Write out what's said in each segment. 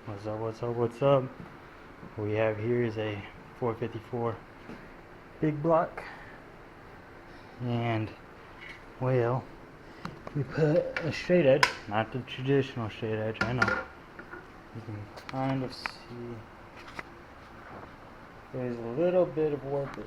What's up, what's up, what's up? What we have here is a 454 big block, and well, we put a straight edge, not the traditional straight edge, I know. You can kind of see there's a little bit of warpage.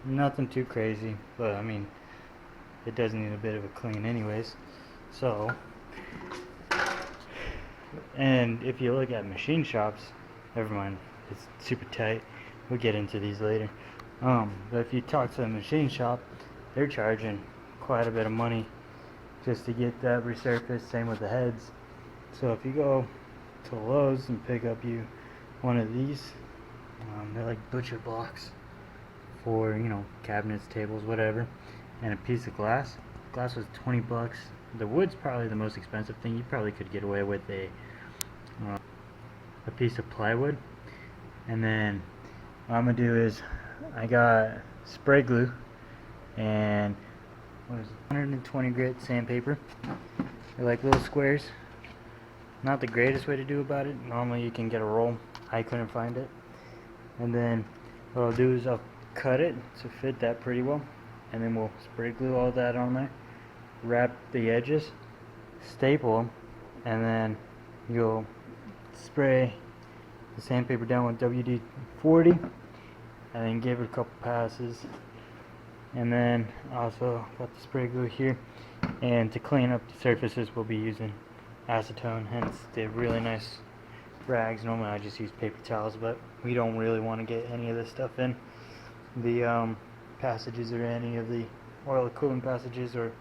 Nothing too crazy, but I mean, it does need a bit of a clean anyways. So, and if you look at machine shops, never mind, it's super tight. We'll get into these later. But if you talk to a machine shop, they're charging quite a bit of money just to get that resurfaced. Same with the heads. So if you go to Lowe's and pick up you one of these, they're like butcher blocks for, you know, cabinets, tables, whatever, and a piece of glass. Glass was 20 bucks. The wood's probably the most expensive thing. You probably could get away with a piece of plywood. And then what I'm gonna do is I got spray glue and what is it, 120 grit sandpaper. They're like little squares. Not the greatest way to do about it. Normally you can get a roll. I couldn't find it. And then what I'll do is I'll cut it to fit that pretty well, and then we'll spray glue all that on there, wrap the edges, staple them, and then you'll spray the sandpaper down with WD-40 and then give it a couple passes. And then also got the spray glue here, and to clean up the surfaces we'll be using acetone, hence the really nice rags. Normally I just use paper towels, but we don't really want to get any of this stuff in the passages or any of the oil coolant passages or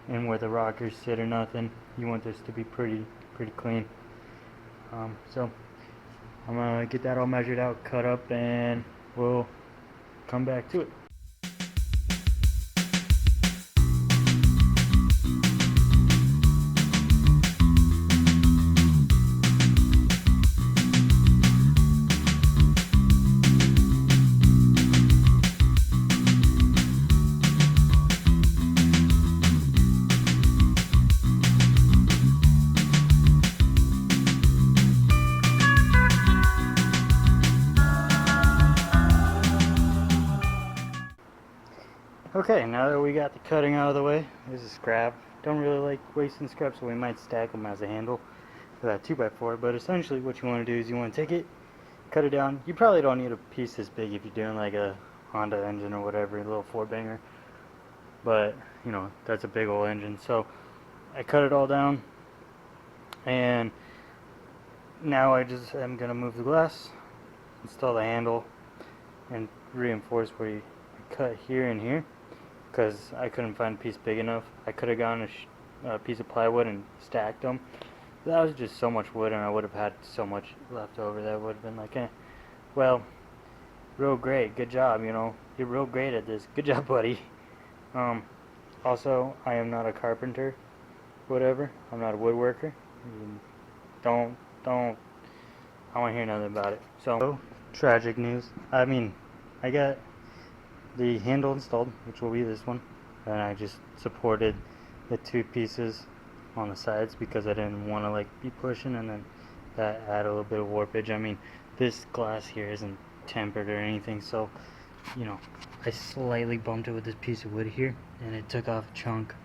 in where the rockers sit or nothing. You want this to be pretty clean. So I'm gonna get that all measured out, cut up, and we'll come back to it. Okay, now that we got the cutting out of the way, there's a scrap. Don't really like wasting scrap, so we might stack them as a handle for that 2x4. But essentially what you want to do is you want to take it, cut it down. You probably don't need a piece this big if you're doing like a Honda engine or whatever, a little 4-banger. But, you know, that's a big old engine. So I cut it all down, and now I just am going to move the glass, install the handle, and reinforce where you cut here and here, because I couldn't find a piece big enough. I could have gone a piece of plywood and stacked them. That was just so much wood, and I would have had so much left over that would have been like, well, real great, good job, you know, you're real great at this, good job, buddy. Also, I am not a carpenter, whatever, I'm not a woodworker. Don't, I don't want to hear nothing about it. So, tragic news. I mean, I got the handle installed, which will be this one, and I just supported the two pieces on the sides because I didn't want to like be pushing, and then that add a little bit of warpage. I mean, this glass here isn't tempered or anything, so you know, I slightly bumped it with this piece of wood here and it took off a chunk.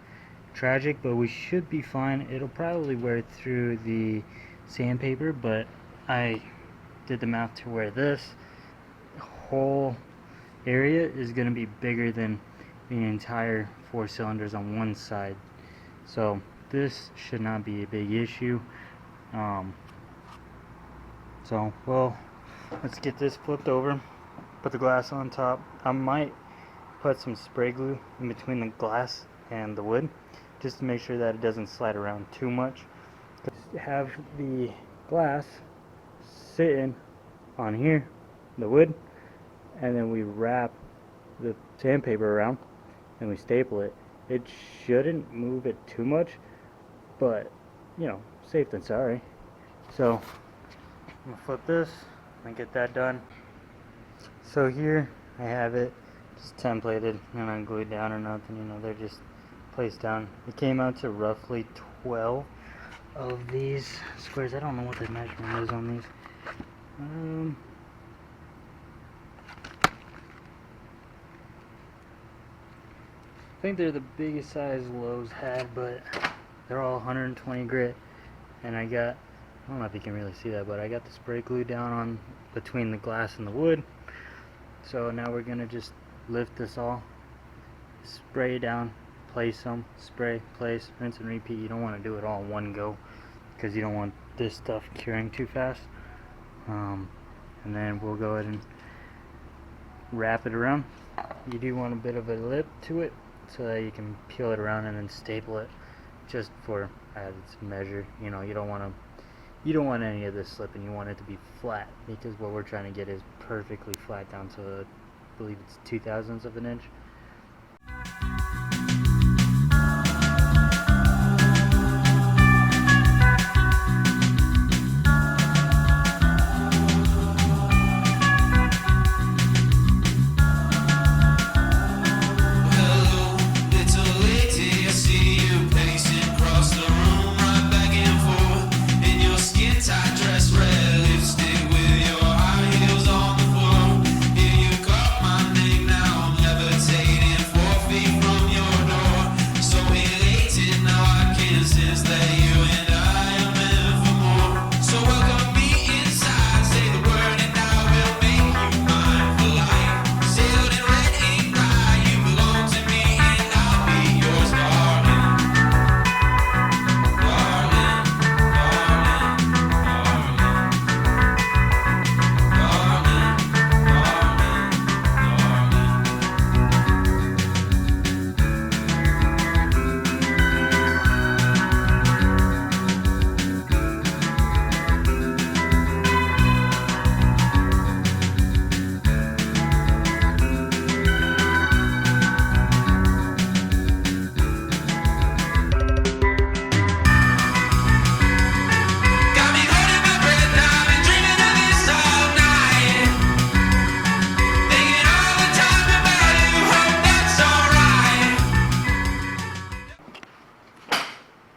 Tragic, but we should be fine. It'll probably wear through the sandpaper, but I did the math to where this whole area is going to be bigger than the entire 4 cylinders on one side, so this should not be a big issue. So well, let's get this flipped over, put the glass on top. I might put some spray glue in between the glass and the wood just to make sure that it doesn't slide around too much. Have the glass sitting on here, the wood, and then we wrap the sandpaper around and we staple it. It shouldn't move it too much, but you know, safe than sorry. So I'm gonna flip this and get that done. So here I have it just templated and unglued down or nothing, you know, they're just placed down. It came out to roughly 12 of these squares. I don't know what the measurement is on these. I think they're the biggest size Lowe's had, but they're all 120 grit. And I don't know if you can really see that, but I got the spray glue down on between the glass and the wood. So now we're gonna just lift this all, spray down, place them, spray, place, rinse and repeat. You don't want to do it all in one go because you don't want this stuff curing too fast. And then we'll go ahead and wrap it around. You do want a bit of a lip to it so that you can peel it around and then staple it just for as it's measured. You know, you don't want any of this slipping. You want it to be flat because what we're trying to get is perfectly flat down to, I believe it's 2/1000 of an inch.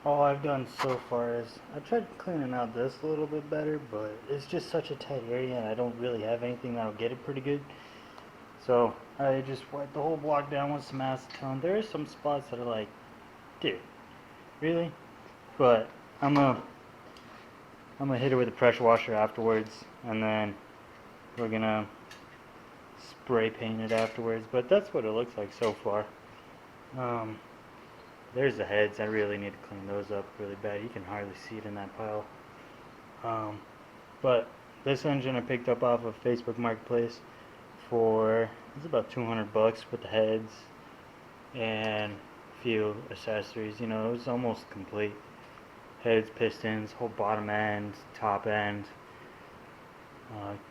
All I've done so far is I tried cleaning out this a little bit better, but it's just such a tight area and I don't really have anything that'll get it pretty good. So I just wiped the whole block down with some acetone. There are some spots that are like, dude, really? But I'm gonna hit it with a pressure washer afterwards, and then we're gonna spray paint it afterwards. But that's what it looks like so far. There's the heads. I really need to clean those up really bad. You can hardly see it in that pile. But this engine I picked up off of Facebook Marketplace for, it's about 200 bucks with the heads and a few accessories. You know, it was almost complete. Heads, pistons, whole bottom end, top end.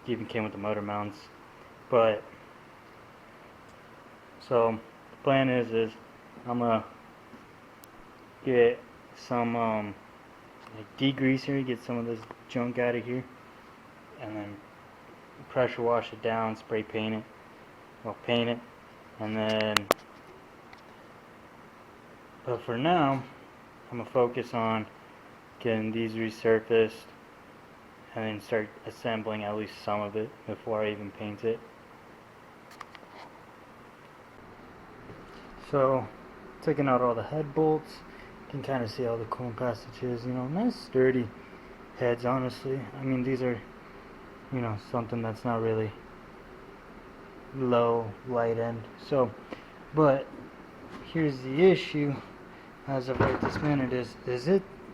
Even came with the motor mounts. But so the plan is I'm gonna get some like degreaser, get some of this junk out of here, and then pressure wash it down, spray paint it, well, paint it, and then, but for now I'm gonna focus on getting these resurfaced and then start assembling at least some of it before I even paint it. So taking out all the head bolts, you can kind of see all the cone passages, you know, nice sturdy heads, honestly. I mean, these are, you know, something that's not really low light end. So, but here's the issue as of right this minute is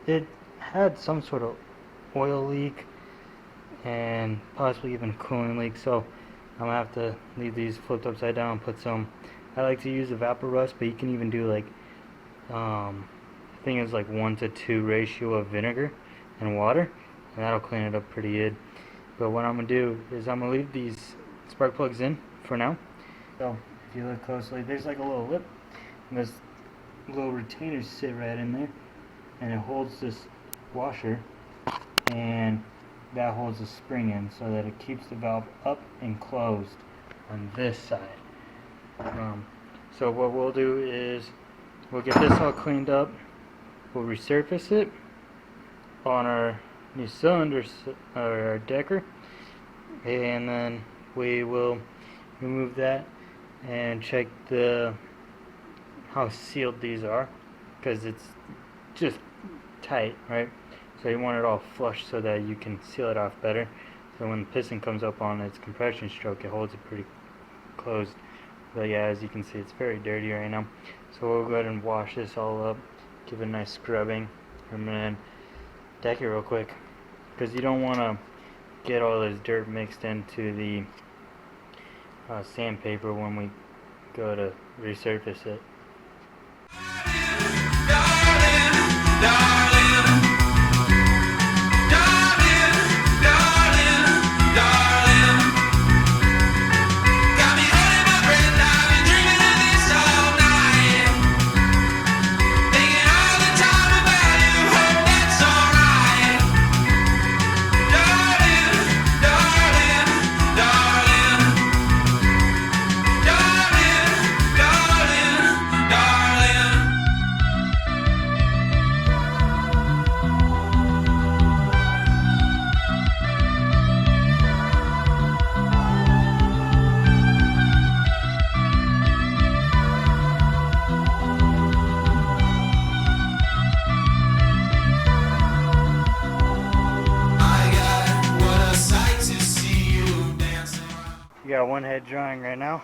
it had some sort of oil leak and possibly even cooling leak. So I'm gonna have to leave these flipped upside down and put some, I like to use the vapor rust, but you can even do like I think it's like 1:2 ratio of vinegar and water, and that'll clean it up pretty good. But what I'm gonna do is I'm gonna leave these spark plugs in for now. So if you look closely, there's like a little lip, and this little retainers sit right in there, and it holds this washer, and that holds the spring in so that it keeps the valve up and closed on this side. So what we'll do is we'll get this all cleaned up, we'll resurface it, on our new cylinder, or our decker, and then we will remove that and check how sealed these are, because it's just tight, right? So you want it all flush so that you can seal it off better. So when the piston comes up on its compression stroke, it holds it pretty closed. But yeah, as you can see, it's very dirty right now. So we'll go ahead and wash this all up, give it a nice scrubbing, and then deck it real quick, because you don't want to get all this dirt mixed into the sandpaper when we go to resurface it. You got one head drying right now.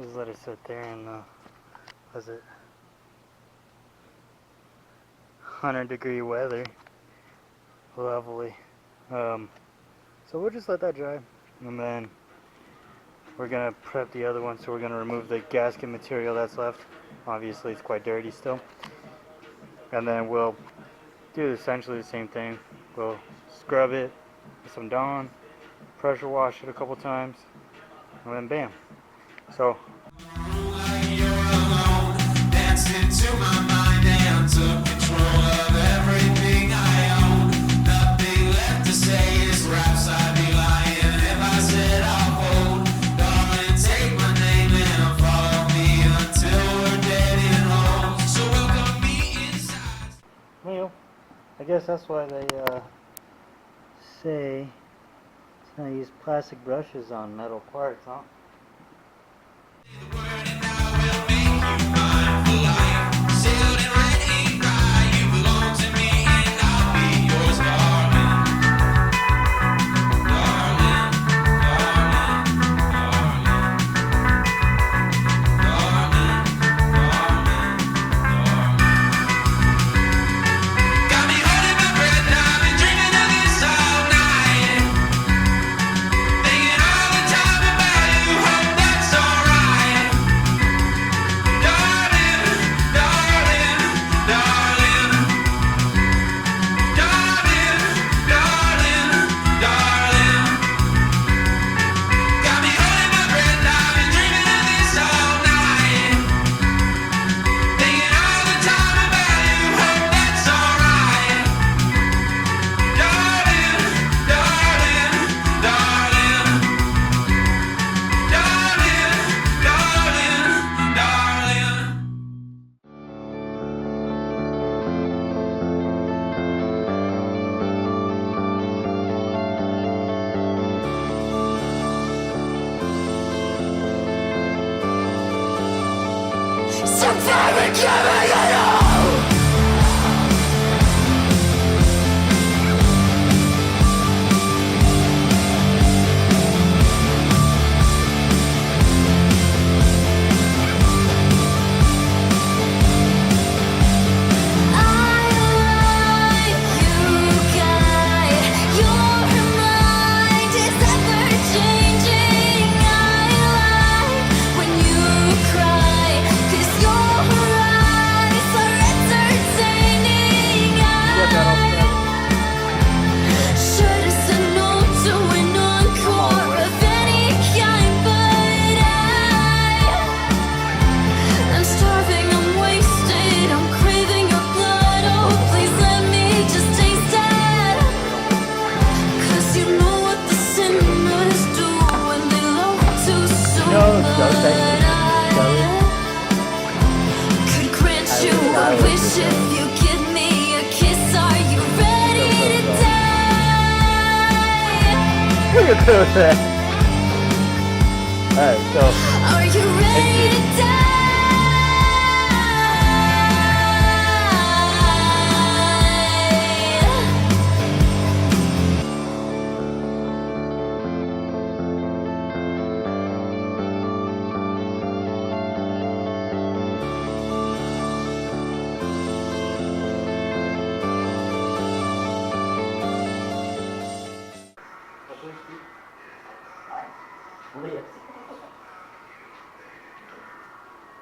Just let it sit there in the, was it 100-degree weather, lovely. So we'll just let that dry, and then we're gonna prep the other one. So we're gonna remove the gasket material that's left. Obviously it's quite dirty still, and then we'll do essentially the same thing. We'll scrub it with some Dawn, pressure wash it a couple times, and then bam. So well, I guess that's why they say I use plastic brushes on metal parts, huh? Look at those. Alright, so. Are you ready to die?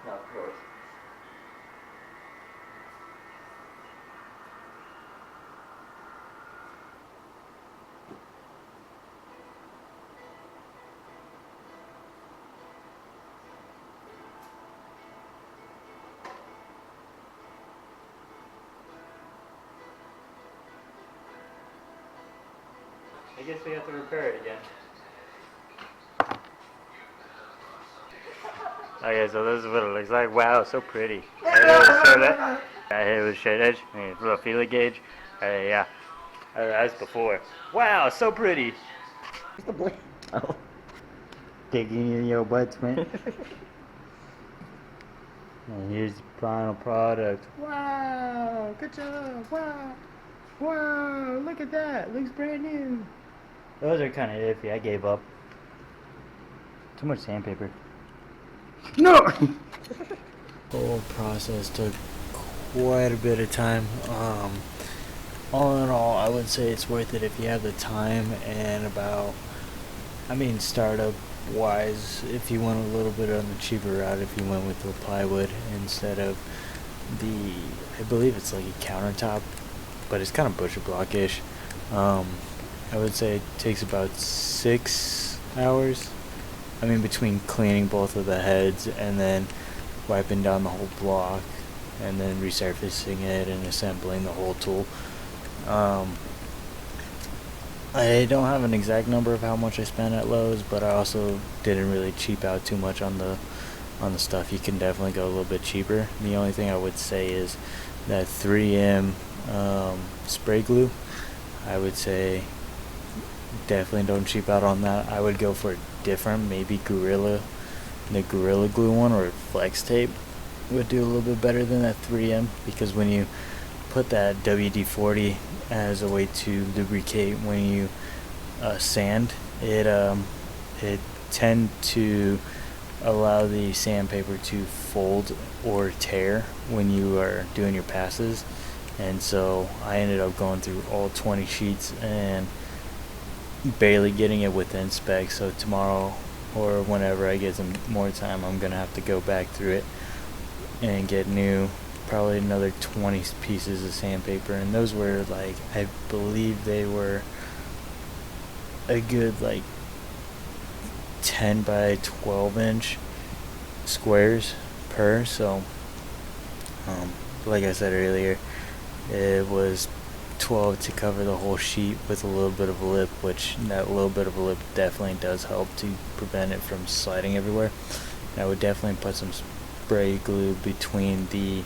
No, of course. I guess we have to repair it again. Okay, so this is what it looks like. Wow, so pretty. I hit it with straight edge. I mean, little feeler gauge. Yeah. That's before. Wow, so pretty. Where's the blade? Oh. Digging in your butts, man. And here's the final product. Wow, good job. Wow. Wow, look at that. Looks brand new. Those are kind of iffy. I gave up. Too much sandpaper. No! The whole process took quite a bit of time. All in all, I would say it's worth it if you have the time and startup wise, if you went a little bit on the cheaper route, if you went with the plywood instead of I believe it's like a countertop, but it's kind of butcher block-ish. I would say it takes about 6 hours. Between cleaning both of the heads and then wiping down the whole block and then resurfacing it and assembling the whole tool. I don't have an exact number of how much I spent at Lowe's, but I also didn't really cheap out too much on the stuff. You can definitely go a little bit cheaper. The only thing I would say is that 3M spray glue, I would say definitely don't cheap out on that. I would go for different, maybe the Gorilla Glue one or Flex Tape would do a little bit better than that 3M, because when you put that WD-40 as a way to lubricate when you sand, it tend to allow the sandpaper to fold or tear when you are doing your passes, and so I ended up going through all 20 sheets and barely getting it within specs. So tomorrow or whenever I get some more time, I'm gonna have to go back through it and get new, probably another 20 pieces of sandpaper, and those were like, I believe they were a good like 10 by 12 inch squares per. So like I said earlier, it was 12 to cover the whole sheet with a little bit of a lip, which that little bit of a lip definitely does help to prevent it from sliding everywhere. And I would definitely put some spray glue between the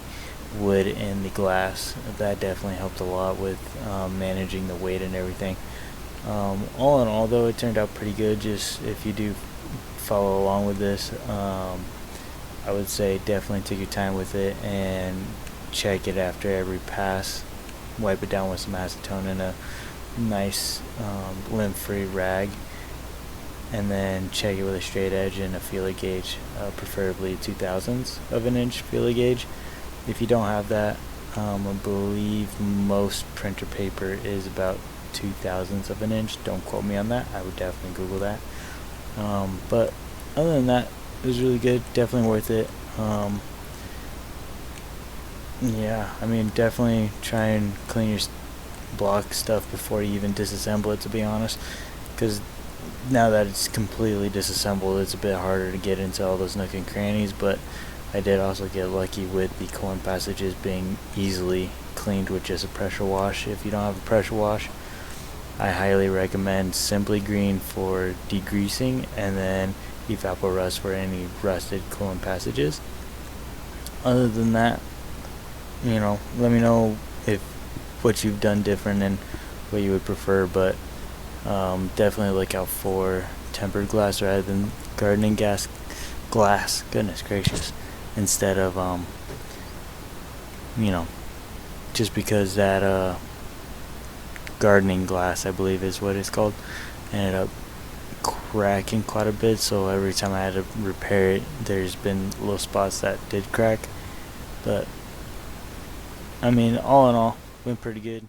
wood and the glass. That definitely helped a lot with managing the weight and everything. All in all though, it turned out pretty good. Just if you do follow along with this, I would say definitely take your time with it and check it after every pass. Wipe it down with some acetone and a nice lint-free rag, and then check it with a straight edge and a feeler gauge, preferably 2/1000 of an inch feeler gauge. If you don't have that, I believe most printer paper is about 2/1000 of an inch. Don't quote me on that. I would definitely Google that. But other than that, it was really good. Definitely worth it. Yeah, definitely try and clean your block stuff before you even disassemble it, to be honest, because now that it's completely disassembled, it's a bit harder to get into all those nook and crannies. But I did also get lucky with the coolant passages being easily cleaned with just a pressure wash. If you don't have a pressure wash, I highly recommend Simply Green for degreasing, and then Evapo-Rust for any rusted coolant passages. Other than that, let me know if what you've done different and what you would prefer. But Definitely look out for tempered glass rather than gardening glass. Goodness gracious! Instead of you know, just because that gardening glass, I believe is what it's called, ended up cracking quite a bit. So every time I had to repair it, there's been little spots that did crack. But I mean, all in all, went pretty good.